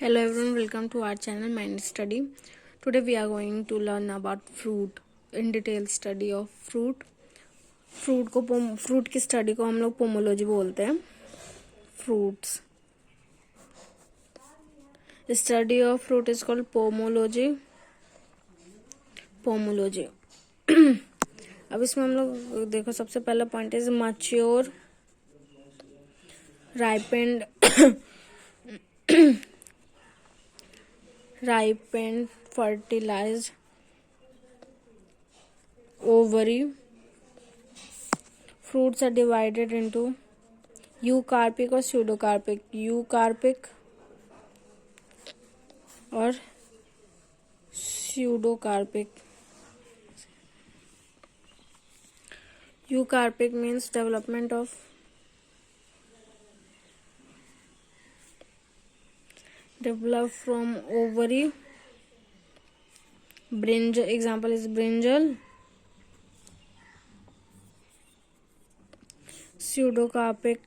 Hello everyone, welcome to our channel Mind Study. Today we are going to learn about fruit in detail study of fruit. Fruit की study को हम लोग pomology बोलते हैं. Fruits study of fruit is called pomology. अब इसमें हम लोग देखो, सबसे पहला point is mature, ripened, fertilized, ovary. Fruits are divided into eucarpic or pseudocarpic. Eucarpic or pseudocarpic. Eucarpic means development from ovary. Brinjal, example is brinjal. Pseudocarpic,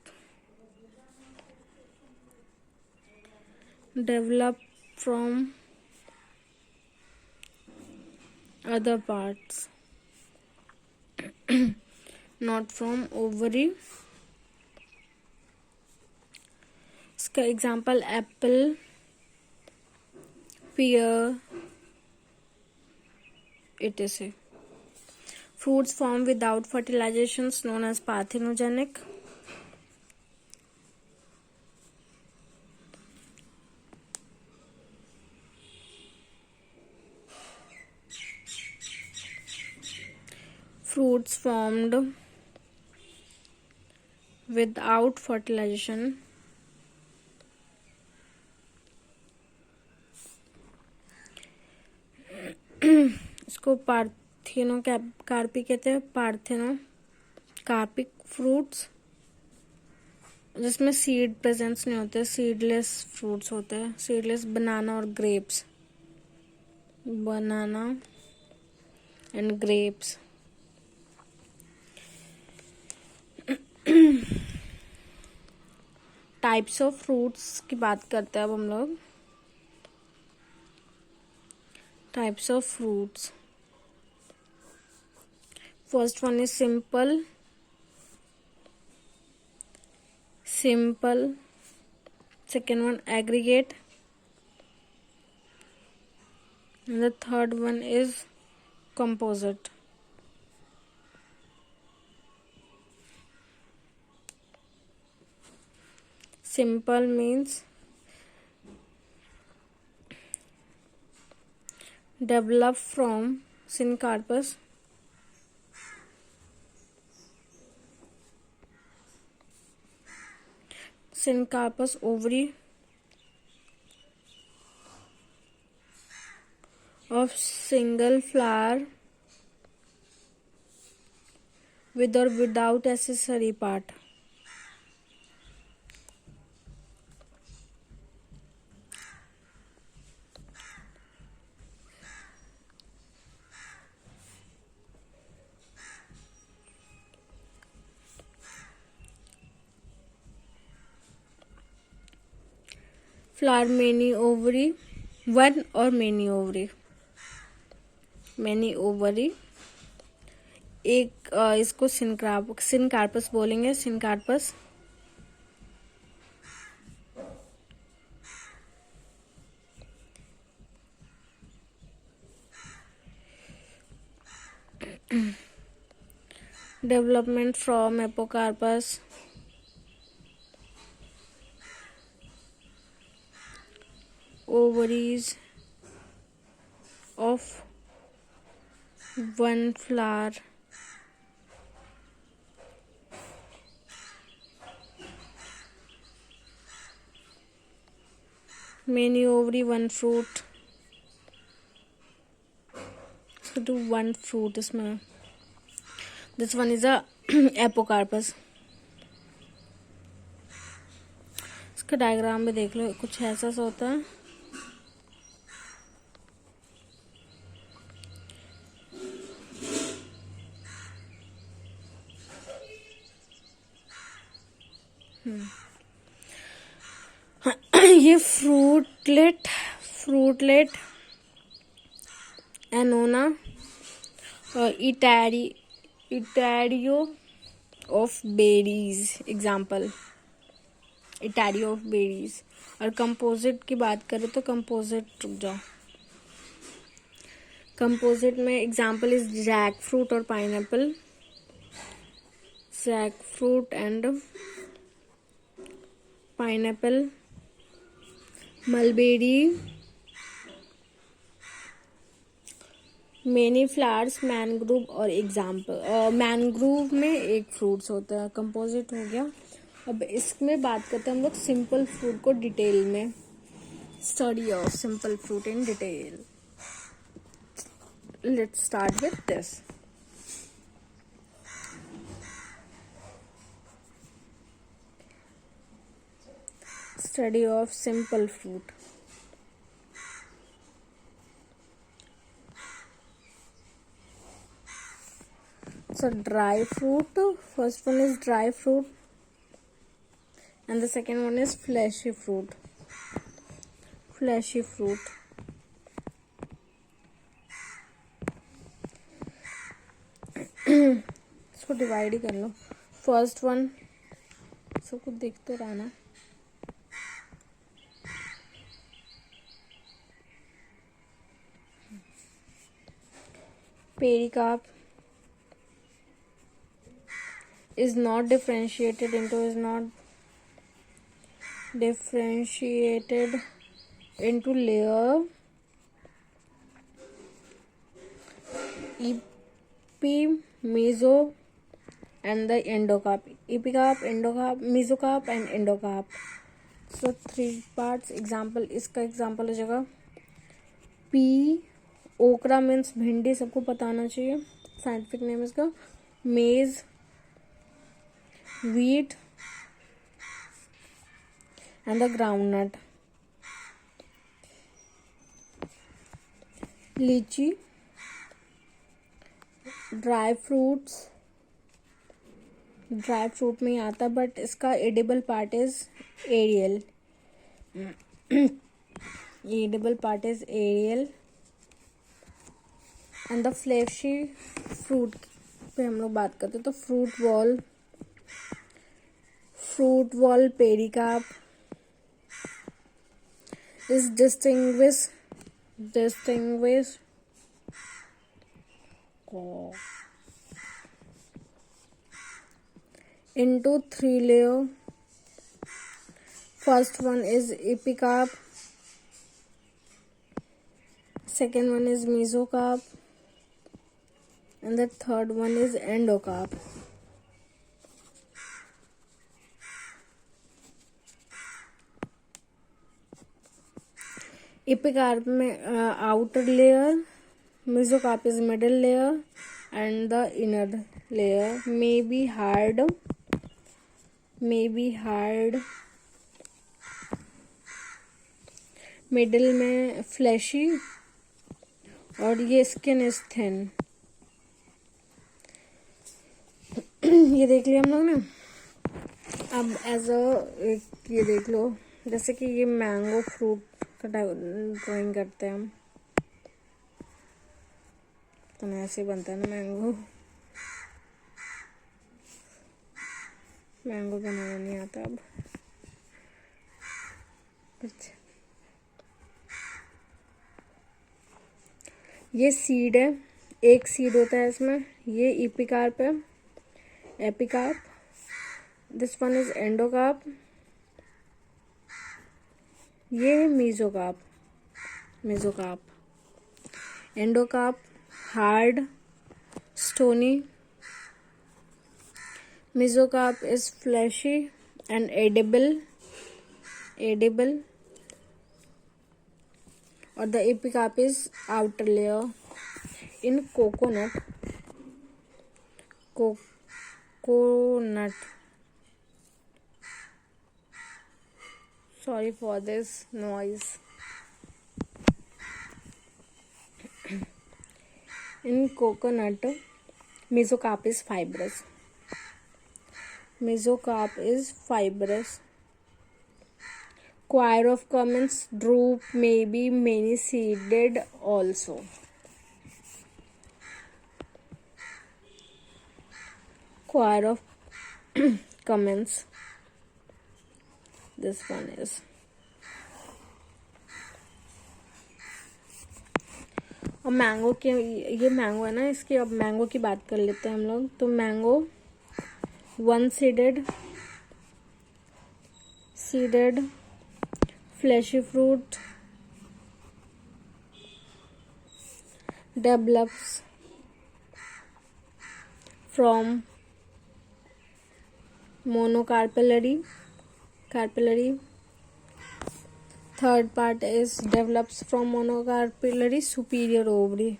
develop from other parts, not from ovary. इसका example apple, pear, etc. Fruits formed without fertilizations known as parthenogenic. Fruits formed without fertilization इसको parthenocarpic कहते हैं. Parthenocarpic fruits जिसमें seed presence नहीं होते, seedless fruits होते हैं. Seedless बनाना और grapes. Banana and grapes. Types of fruits की बात करते हैं अब हम लोग. Types of fruits. First one is simple. Second one aggregate. And the third one is composite. Simple means develop from syncarpus. Syncarpus ovary of single flower with or without accessory part. Flower many ovary, one or many ovary. Many ovary. एक इसको syncarpous बोलेंगे. Syncarpous. Development from apocarpus. Ovaries of one flower. Many ovary, one fruit. So do one fruit इसमें. This one is a apocarpus. इसका diagram में देख लो, कुछ ऐसा सा होता है. ये fruit fruitlet, Annona, Itario of berries. Example, Itario of berries. और कंपोजिट की बात करें तो कंपोजिट, रुक जाओ, कंपोजिट में एग्जाम्पल इज जैक फ्रूट और pineapple. Jackfruit and pineapple. Mulberry. Many flowers, mangrove और एग्जाम्पल. मैनग्रूव में एक फ्रूट्स होता है. कंपोजिट हो गया. अब इसमें बात करते हैं हम लोग सिंपल फ्रूट को डिटेल में. Study of simple fruit in detail. Let's start with this. Study of simple fruit. So dry fruit, first one is dry fruit and the second one is fleshy fruit. Fleshy fruit. इसको divide ही कर लो. First one सब कुछ देखते रहना. Pericarp is not differentiated into layer. Epi, meso and the endocarp. Epicarp, endocarp, mesocarp and endocarp. So 3 parts. Example, इसका example हो जाएगा P. ओकरा मीन्स भिंडी, सबको पता आना चाहिए. साइंटिफिक नेम इसका. मेज, wheat and the groundnut. Lychee, dry fruits. Dry fruit में ही आता बट इसका edible part is aerial. Edible part is aerial. And the fleshy fruit पे हम लोग बात करते हैं तो fruit wall pericarp is distinguished into 3 layer. First one is epicarp, second one is mesocarp and the third one is endocarp. Epicarp में outer layer, mesocarp is middle layer and the inner layer may be hard. Middle में flashy और ये skin is thin. ये देख लिया हम लोग ने. अब एज अ ये देख लो, जैसे कि ये मैंगो फ्रूट का ड्राइंग करते हैं हम, तो ऐसे बनता है ना मैंगो बनाना नहीं आता अब. अच्छा, ये सीड है, एक सीड होता है इसमें. ये एपिकार्प है, epicarp. This one is endocarp. ये है mesocarp. Endocarp hard, stony. Mesocarp is flashy and edible. और the epicarp is outer layer. In coconut, sorry for this noise. In coconut, mesocarp is fibrous. Choir of comments, drupe, maybe, many seeded also. Choir of comments. This one is. अब mango के, ये mango है ना, इसकी अब mango की बात कर लेते हैं हम लोग. तो mango one seeded fleshy fruit develops from monocarpellary. Third part is develops from monocarpellary superior ovary.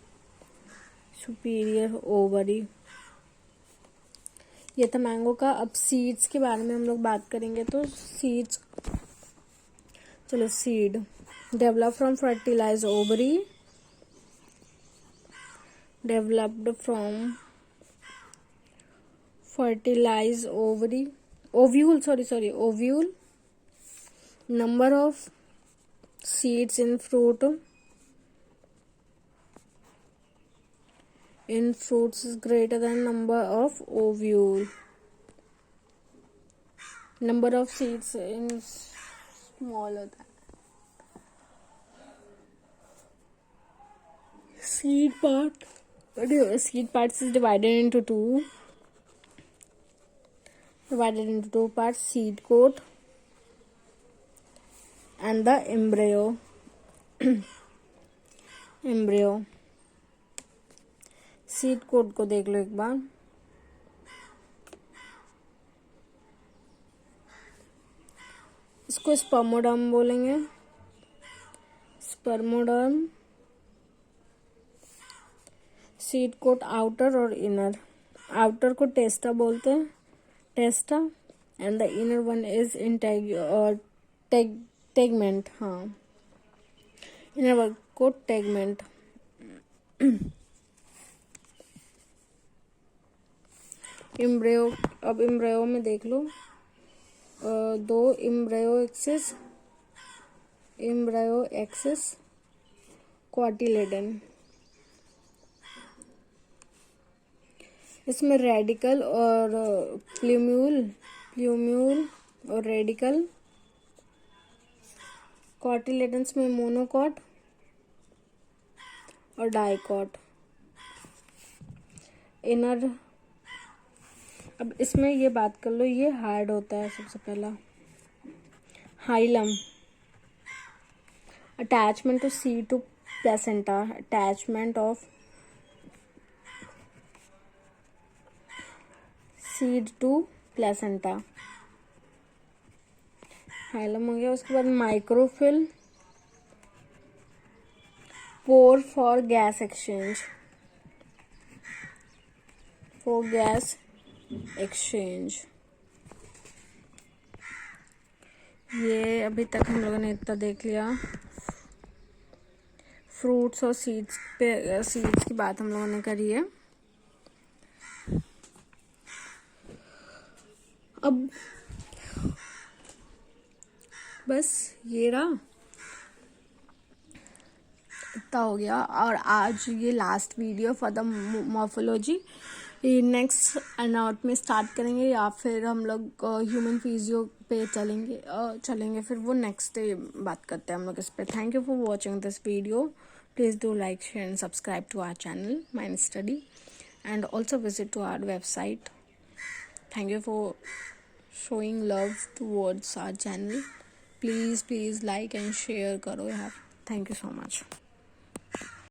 ये था मैंगो का. अब सीड्स के बारे में हम लोग बात करेंगे. तो सीड्स, चलो seed develop from fertilize ovary, developed from fertilize ovary, ovule. Number of seeds in fruits is greater than number of ovule. Number of seeds in smaller than. Seed parts is divided into two parts: seed coat and the embryo. Seed coat को देख लो एक बार. इसको spermoderm बोलेंगे. Seed coat outer और inner. Outer को testa बोलते हैं, and the inner one is tegmen. हाँ, इनर वन को टेगमेंट. इम्ब्रियो. अब इम्ब्रियो में देख लो, दो इम्ब्रियो एक्सिस क्वार्टिलेडन. इसमें रेडिकल और प्ल्यूम्यूल और रेडिकल. क्वार्टिलेडन्स में मोनोकॉट और डाइकॉट. इनर. अब इसमें ये बात कर लो, ये हार्ड होता है. सबसे पहला hilum, attachment to seed to placenta. Attachment of seed to placenta, hilum हो गया. उसके बाद micropyle, pore for gas exchange. ये अभी तक हम लोगों ने इतना देख लिया. फ्रूट्स और सीड्स की बात हम लोगों ने करी है. अब बस ये रहा, इतना हो गया. और आज ये last video for the morphology. Next anat में स्टार्ट करेंगे, या फिर हम लोग ह्यूमन फिजियो पे चलेंगे फिर वो नेक्स्ट डे बात करते हैं हम लोग इस पे. Thank you for watching this video. Please do like, share and subscribe to our channel Mind Study, and also visit to our website. Thank you for showing love towards our channel. Please like and share करो यार. Thank you so much.